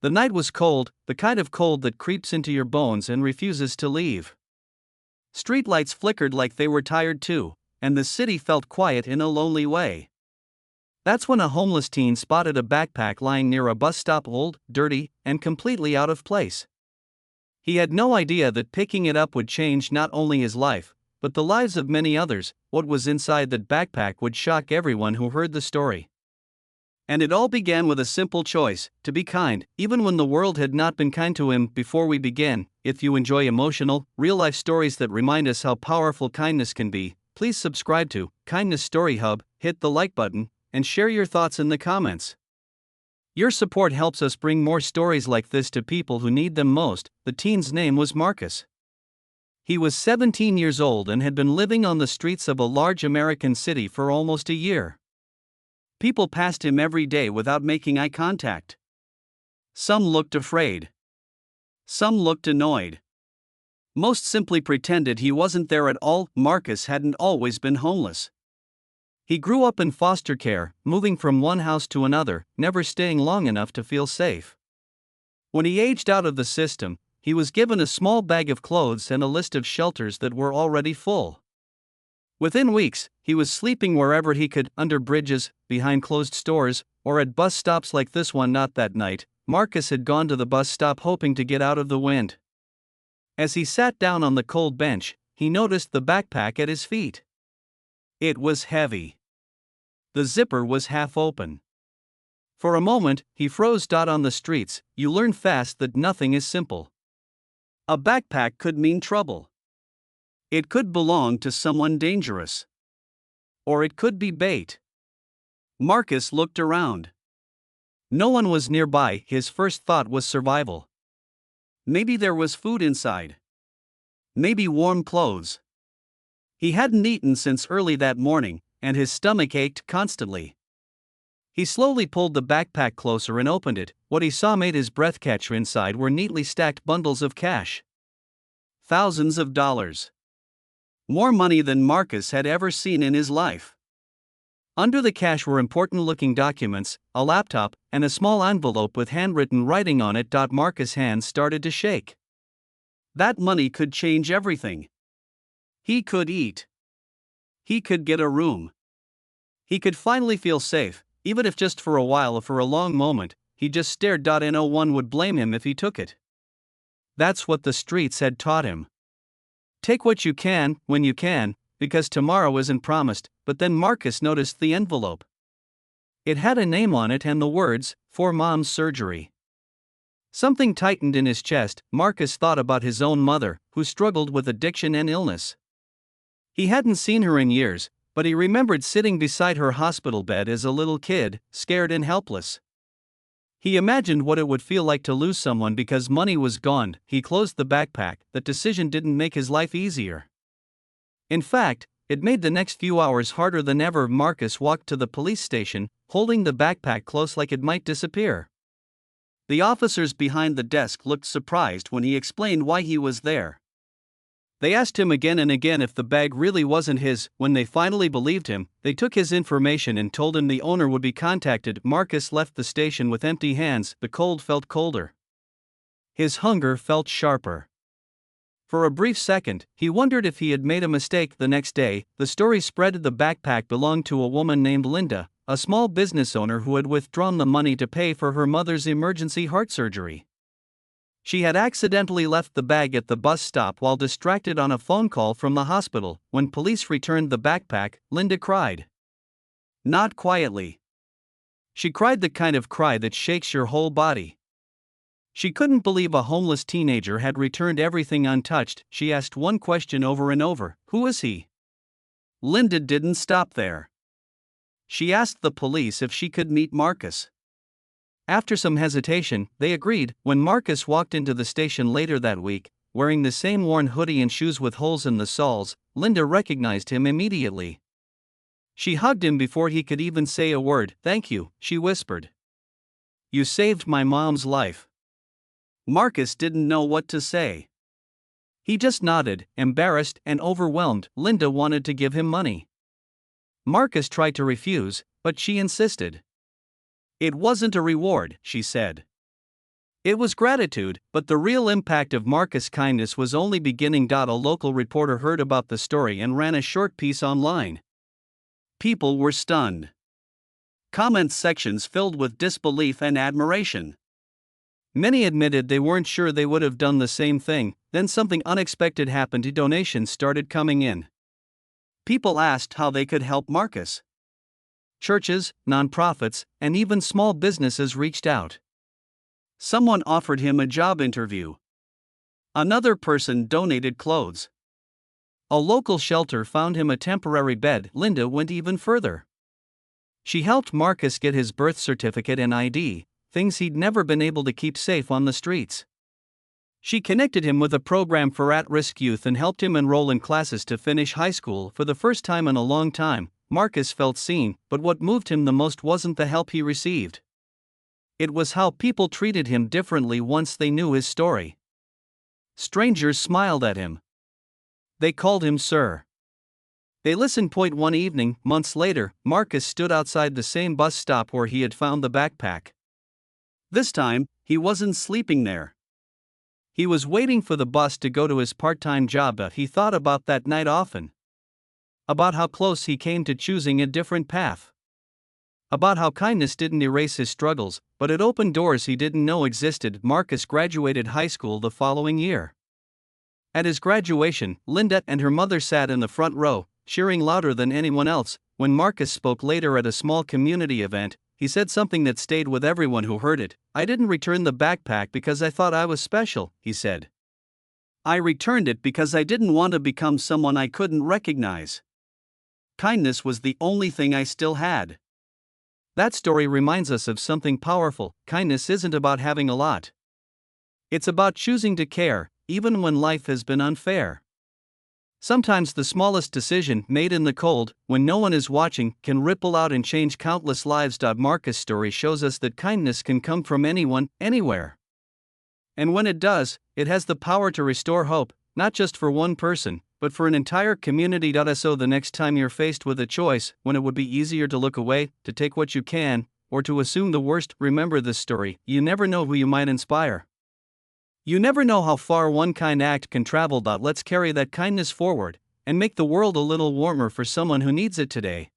The night was cold, the kind of cold that creeps into your bones and refuses to leave. Streetlights flickered like they were tired too, and the city felt quiet in a lonely way. That's when a homeless teen spotted a backpack lying near a bus stop, old, dirty, and completely out of place. He had no idea that picking it up would change not only his life, but the lives of many others. What was inside that backpack would shock everyone who heard the story. And it all began with a simple choice: to be kind, even when the world had not been kind to him. Before we begin, if you enjoy emotional, real-life stories that remind us how powerful kindness can be, please subscribe to Kindness Story Hub, hit the like button, and share your thoughts in the comments. Your support helps us bring more stories like this to people who need them most. The teen's name was Marcus. He was 17 years old and had been living on the streets of a large American city for almost a year. People passed him every day without making eye contact. Some looked afraid. Some looked annoyed. Most simply pretended he wasn't there at all. Marcus hadn't always been homeless. He grew up in foster care, moving from one house to another, never staying long enough to feel safe. When he aged out of the system, he was given a small bag of clothes and a list of shelters that were already full. Within weeks, he was sleeping wherever he could, under bridges, behind closed stores, or at bus stops like this one. Not that night, Marcus had gone to the bus stop hoping to get out of the wind. As he sat down on the cold bench, he noticed the backpack at his feet. It was heavy. The zipper was half open. For a moment, he froze. On the streets, you learn fast that nothing is simple. A backpack could mean trouble. It could belong to someone dangerous. Or it could be bait. Marcus looked around. No one was nearby. His first thought was survival. Maybe there was food inside. Maybe warm clothes. He hadn't eaten since early that morning, and his stomach ached constantly. He slowly pulled the backpack closer and opened it. What he saw made his breath catch. Inside were neatly stacked bundles of cash. Thousands of dollars. More money than Marcus had ever seen in his life. Under the cash were important-looking documents, a laptop, and a small envelope with handwritten writing on it. Marcus' hands started to shake. That money could change everything. He could eat. He could get a room. He could finally feel safe, even if just for a while. For a long moment, he just stared. No one would blame him if he took it. That's what the streets had taught him. Take what you can, when you can, because tomorrow isn't promised. But then Marcus noticed the envelope. It had a name on it and the words, "For Mom's surgery." Something tightened in his chest. Marcus thought about his own mother, who struggled with addiction and illness. He hadn't seen her in years, but he remembered sitting beside her hospital bed as a little kid, scared and helpless. He imagined what it would feel like to lose someone because money was gone. He closed the backpack. That decision didn't make his life easier. In fact, it made the next few hours harder than ever. Marcus walked to the police station, holding the backpack close like it might disappear. The officers behind the desk looked surprised when he explained why he was there. They asked him again and again if the bag really wasn't his. When they finally believed him, they took his information and told him the owner would be contacted. Marcus left the station with empty hands. The cold felt colder. His hunger felt sharper. For a brief second, he wondered if he had made a mistake. The next day, the story spread. The backpack belonged to a woman named Linda, a small business owner who had withdrawn the money to pay for her mother's emergency heart surgery. She had accidentally left the bag at the bus stop while distracted on a phone call from the hospital. When police returned the backpack, Linda cried. Not quietly. She cried the kind of cry that shakes your whole body. She couldn't believe a homeless teenager had returned everything untouched. She asked one question over and over: who is he? Linda didn't stop there. She asked the police if she could meet Marcus. After some hesitation, they agreed. When Marcus walked into the station later that week, wearing the same worn hoodie and shoes with holes in the soles, Linda recognized him immediately. She hugged him before he could even say a word. "Thank you," she whispered. "You saved my mom's life." Marcus didn't know what to say. He just nodded, embarrassed and overwhelmed. Linda wanted to give him money. Marcus tried to refuse, but she insisted. "It wasn't a reward," she said. It was gratitude, but the real impact of Marcus' kindness was only beginning. A local reporter heard about the story and ran a short piece online. People were stunned. Comment sections filled with disbelief and admiration. Many admitted they weren't sure they would have done the same thing. Then something unexpected happened. Donations started coming in. People asked how they could help Marcus. Churches, nonprofits, and even small businesses reached out. Someone offered him a job interview. Another person donated clothes. A local shelter found him a temporary bed. Linda went even further. She helped Marcus get his birth certificate and ID, things he'd never been able to keep safe on the streets. She connected him with a program for at-risk youth and helped him enroll in classes to finish high school. For the first time in a long time, Marcus felt seen, but what moved him the most wasn't the help he received. It was how people treated him differently once they knew his story. Strangers smiled at him. They called him Sir. They listened. One evening, months later, Marcus stood outside the same bus stop where he had found the backpack. This time, he wasn't sleeping there. He was waiting for the bus to go to his part-time job. He thought about that night often. About how close he came to choosing a different path. About how kindness didn't erase his struggles, but it opened doors he didn't know existed. Marcus graduated high school the following year. At his graduation, Linda and her mother sat in the front row, cheering louder than anyone else. When Marcus spoke later at a small community event, he said something that stayed with everyone who heard it. "I didn't return the backpack because I thought I was special," he said. "I returned it because I didn't want to become someone I couldn't recognize. Kindness was the only thing I still had." That story reminds us of something powerful. Kindness isn't about having a lot. It's about choosing to care, even when life has been unfair. Sometimes the smallest decision, made in the cold, when no one is watching, can ripple out and change countless lives. Marcus' story shows us that kindness can come from anyone, anywhere. And when it does, it has the power to restore hope, not just for one person, but for an entire community. So the next time you're faced with a choice, when it would be easier to look away, to take what you can, or to assume the worst, remember this story. You never know who you might inspire. You never know how far one kind act can travel. Let's carry that kindness forward, and make the world a little warmer for someone who needs it today.